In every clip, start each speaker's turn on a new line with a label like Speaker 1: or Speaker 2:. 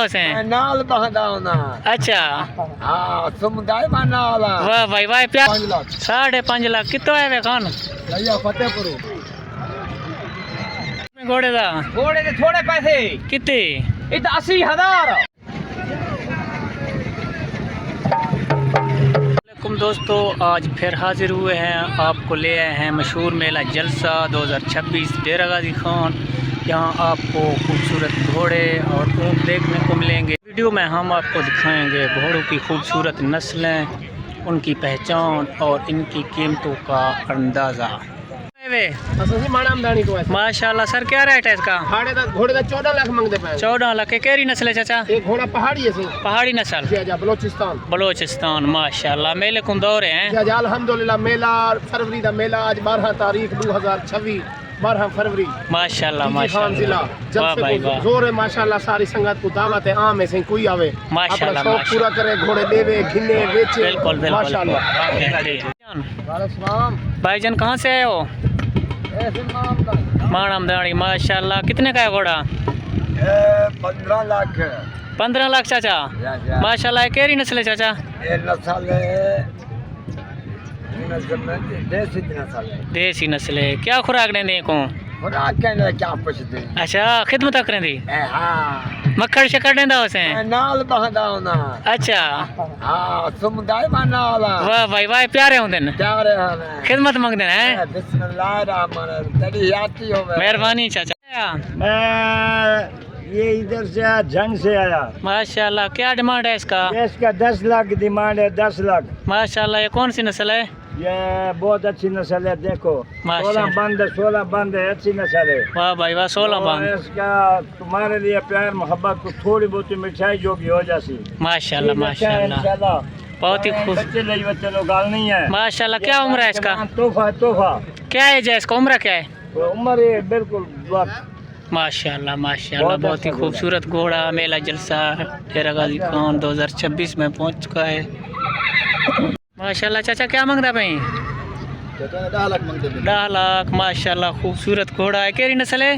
Speaker 1: नाल बहदावना।
Speaker 2: अच्छा
Speaker 1: हाँ समुदाय में नाल।
Speaker 2: वाह भाई वाह प्यार 5.5 लाख कितो है वे खान
Speaker 1: फतेहपुर
Speaker 2: घोड़े दा
Speaker 1: घोड़े के थोड़े पैसे
Speaker 2: कितने
Speaker 1: इत 80,000।
Speaker 2: दोस्तों आज फिर हाजिर हुए हैं, आपको ले आए हैं मशहूर मेला जलसा 2026 डेरा गाजी खान। यहाँ आपको खूबसूरत घोड़े और ऊँट देखने को मिलेंगे। वीडियो में हम आपको दिखाएंगे घोड़ों की खूबसूरत नस्लें, उनकी पहचान और इनकी कीमतों का अंदाज़ा। माशाल्लाह सर क्या रेट है इसका?
Speaker 1: घोड़े का 14 लाख मांगते पे।
Speaker 2: 14 लाख। केरी नस्ल है चाचा?
Speaker 1: एक घोड़ा पहाड़ी है,
Speaker 2: पहाड़ी नस्ल बलोचिस्तान। माशाल्लाह मेले को दौरे हैं
Speaker 1: अल्हम्दुलिल्लाह। मेला फरवरी का मेला आज 12 तारीख 2026 12 फरवरी।
Speaker 2: माशाल्लाह माशाल्लाह वाह भाई वाह
Speaker 1: जोर है माशाल्लाह। सारी संगत को दावत है, आम है से कोई आवे
Speaker 2: माशाल्लाह
Speaker 1: शौक पूरा करे, घोड़े देवे घिने बेचे।
Speaker 2: बिल्कुल
Speaker 1: माशाल्लाह।
Speaker 2: भाईजान कहाँ से आए हो? माणमदानी। माशाल्लाह कितने का है घोड़ा?
Speaker 1: 15 लाख।
Speaker 2: 15 लाख चाचा। माशाल्लाह केरी नस्ल है चाचा? देसी नस्ल है। क्या खुराक दें को?
Speaker 1: क्या पूछते?
Speaker 2: अच्छा खिदमत करें दी?
Speaker 1: हाँ
Speaker 2: मक्खड़ शक्कर देंदा उसे?
Speaker 1: नाल बहदावना।
Speaker 2: अच्छा
Speaker 1: हाँ समुदाय में नाल।
Speaker 2: वाह भाई वाह प्यारे होंदे न,
Speaker 1: प्यारे हैं,
Speaker 2: खिदमत मंगदे हैं।
Speaker 1: बिस्मिल्लाहिर्रहमानिर्रहीम। तेरी यात्री हो
Speaker 2: मेहरबानी चाचा।
Speaker 1: मैं ये इधर से जंग से आया।
Speaker 2: माशाल्लाह क्या डिमांड है इसका?
Speaker 1: इसका 10 लाख डिमांड है। 10 लाख।
Speaker 2: माशाल्लाह ये कौन सी नस्ल है?
Speaker 1: ये बहुत अच्छी नस्ल है, देखो 16 बंद है, अच्छी नस्ल है।
Speaker 2: वाह भाई वाह 16 बंद।
Speaker 1: इसका तुम्हारे लिए प्यार मोहब्बत को थोड़ी बहुत मिठाई जो भी हो जाती।
Speaker 2: माशाल्लाह माशाल्लाह बहुत ही खूब।
Speaker 1: बच्चे लोग गाल नहीं है।
Speaker 2: माशाल्लाह क्या उम्र है इसका?
Speaker 1: तोहफा
Speaker 2: क्या एज है इसका? उम्र क्या है?
Speaker 1: उम्र है बिल्कुल
Speaker 2: माशाल्लाह माशाल्लाह बहुत ही खूबसूरत घोड़ा मेला जलसा डेरा गाजी खान 2026 में पहुंच चुका है। माशाल्लाह चाचा क्या मांगता भाई? 10 लाख। माशाल्लाह खूबसूरत घोड़ा है। केरी नस्ल है?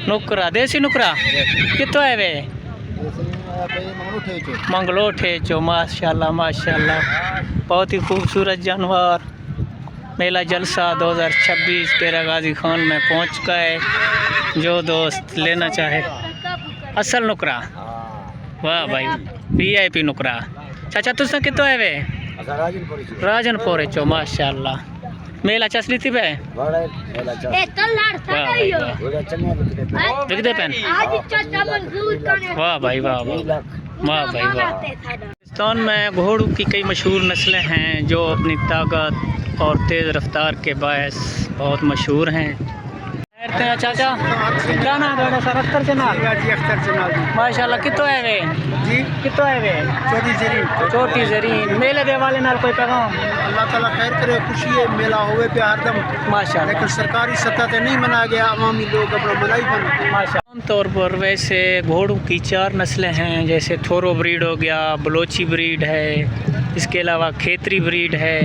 Speaker 2: नुकरा देसी नुकरा। कितो है वे? मंगलोठे चो। माशाल्लाह माशाल्लाह बहुत ही खूबसूरत जानवर मेला जलसा 2026 डेरा गाजी खान में पहुंच चुका है। जो दोस्त लेना चाहे असल नुकरा। वाह भाई VIP नुकरा। चाचा तुझसे कितो है वे? राजनपुर चो। माशाल्लाह मेला चसली थी बे दे पेन। वाह भाई वाह वाह भाई वाह। पाकिस्तान में घोड़ों की कई मशहूर नस्लें हैं जो अपनी ताकत और तेज़ रफ्तार के बायस बहुत मशहूर हैं। चाचा क्या नाम है सर? अख्तर चनाल। माशाल्लाह कितो है वे जी? कितो है वे? छोटी जरीन। मेले दे वाले नाल कोई पैगाम?
Speaker 1: अल्लाह ताला खैर करे, खुशी है मेला होवे पे हरदम
Speaker 2: माशाल्लाह।
Speaker 1: लेकिन सरकारी सतह पे नहीं मनाया गया, अवामी लोग अपना मनाई बन।
Speaker 2: माशाल्लाह आमतौर पर वैसे घोड़ों की 4 नस्लें हैं, जैसे थोरो ब्रीड हो गया, बलोची ब्रीड है, इसके अलावा खेतरी ब्रीड है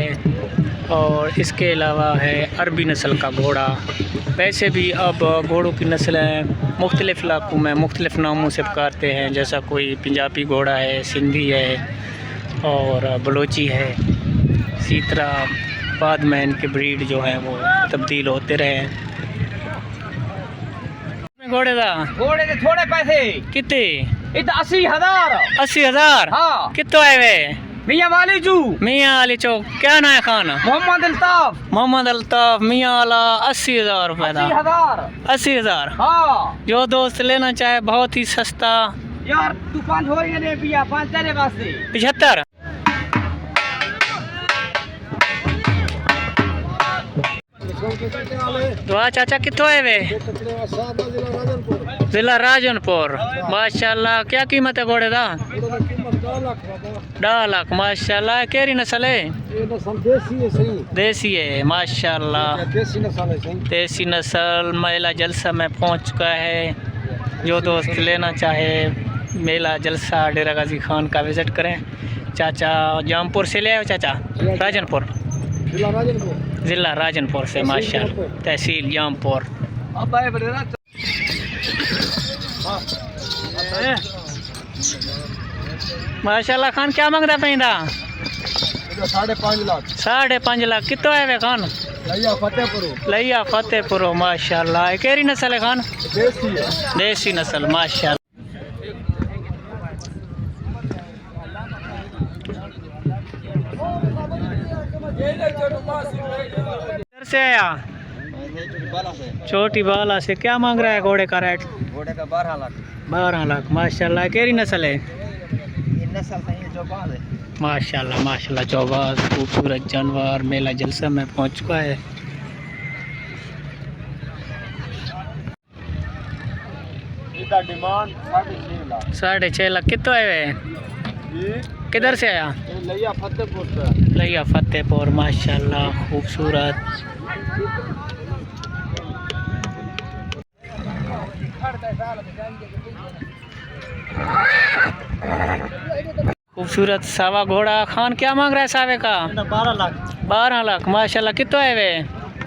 Speaker 2: और इसके अलावा है अरबी नस्ल का घोड़ा। वैसे भी अब घोड़ों की नस्लें मुख्तलिफ़ इलाक़ों में मुख्तलिफ़ नामों से पुकारते हैं, जैसा कोई पंजाबी घोड़ा है, सिंधी है और बलोची है। इसी तरह बाद में इनके ब्रीड जो हैं वो तब्दील होते रहे हैं। घोड़े के
Speaker 1: थोड़े पैसे
Speaker 2: कितने?
Speaker 1: 80,000।
Speaker 2: 80,000।
Speaker 1: हाँ
Speaker 2: कितो है वे?
Speaker 1: मियाँ वाली चो। क्या
Speaker 2: नाम है खान? मोहम्मद अल्ताफ। मियाँ वाला 80,000 रुपए का। 80,000।
Speaker 1: हाँ
Speaker 2: जो दोस्त लेना चाहे बहुत ही सस्ता
Speaker 1: यार। तू 5 हो गए ने पिया 5 तेरे वास्ते
Speaker 2: 75। दुआ चाचा कितो है वे? जिला राजनपुर। माशाल्लाह क्या कीमत है घोड़े का? 10 लाख। माशाल्लाह केरी नस्ल है? देसी है। माशाल्लाह देसी नस्ल मेला जलसा में पहुंच चुका है। जो दोस्त लेना चाहे मेला जलसा डेरा गाजी खान का विज़िट करें। चाचा जामपुर से ले आए? चाचा राजनपुर ज़िला राजनपुर से। माशाल्लाह तहसील जामपुर। माशाल्लाह खान क्या मंगदा पैंदा
Speaker 1: 5.5 लाख
Speaker 2: 5.5 लाख कितो है वे खान लैया फतेहपुरो माशाल्लाह ये केरी नस्ल है खान देसी नस्ल माशाल्लाह इधर से आया छोटी बाला से क्या मांग रहा है घोड़े का रेट
Speaker 1: घोड़े का 12 लाख
Speaker 2: 12 लाख माशाल्लाह केरी नस्ल है
Speaker 1: ये नस्ल है जो बाल है
Speaker 2: माशाल्लाह माशाल्लाह चौबास खूबसूरत जानवर मेला जलसा में पहुंच चुका है।
Speaker 1: इसका डिमांड 6.5 लाख
Speaker 2: 6.5 लाख कितो है वे
Speaker 1: ये
Speaker 2: किधर से आया
Speaker 1: लैया फतेहपुर से
Speaker 2: लैया फतेहपुर माशाल्लाह खूबसूरत खूबसूरत सावा घोड़ा खान क्या मांग रहा है सावे का 12 लाख माशाल्लाह कितो है वे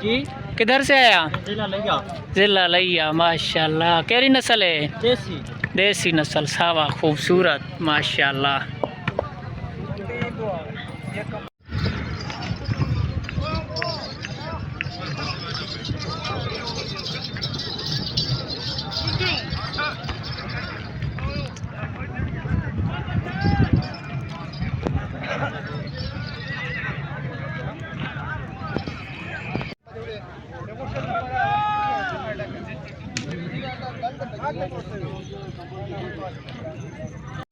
Speaker 1: जी
Speaker 2: किधर से आया
Speaker 1: लैया
Speaker 2: जिला लैया माशाल्लाह केरी नस्ल है
Speaker 1: देसी
Speaker 2: देसी नस्ल सावा खूबसूरत माशाल्लाह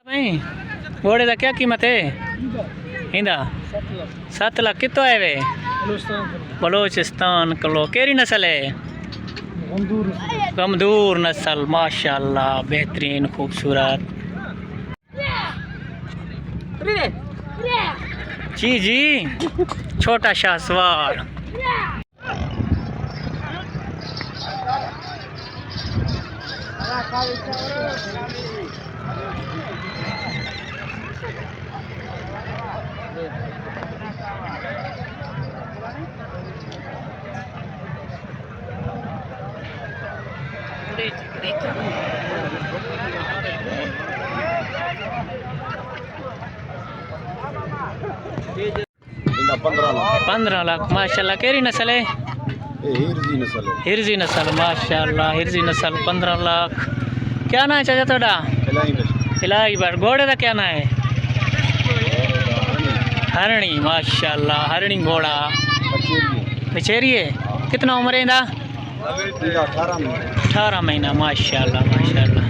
Speaker 2: नहीं घोड़े का क्या कीमत है इंदा 7 लाख कितो है वे बलोचिस्तान कलो केरी नस्ल है गमदूर नस्ल माशाल्लाह बेहतरीन खूबसूरत जी जी छोटा शाहसवार
Speaker 1: इनका 15 लाख
Speaker 2: 15 लाख माशाल्लाह केरी नस्ल है
Speaker 1: ये हिरजी नस्ल है
Speaker 2: हिरजी नस्ल माशाल्लाह हिरजी नस्ल 15 लाख क्या ना है चाचा थोड़ा इलाही बार घोड़े का क्या ना है हरणी माशाल्लाह हरणी घोड़ा बचेरी है कितना उम्र है इंदा 18 महीना माशाल्लाह माशाल्लाह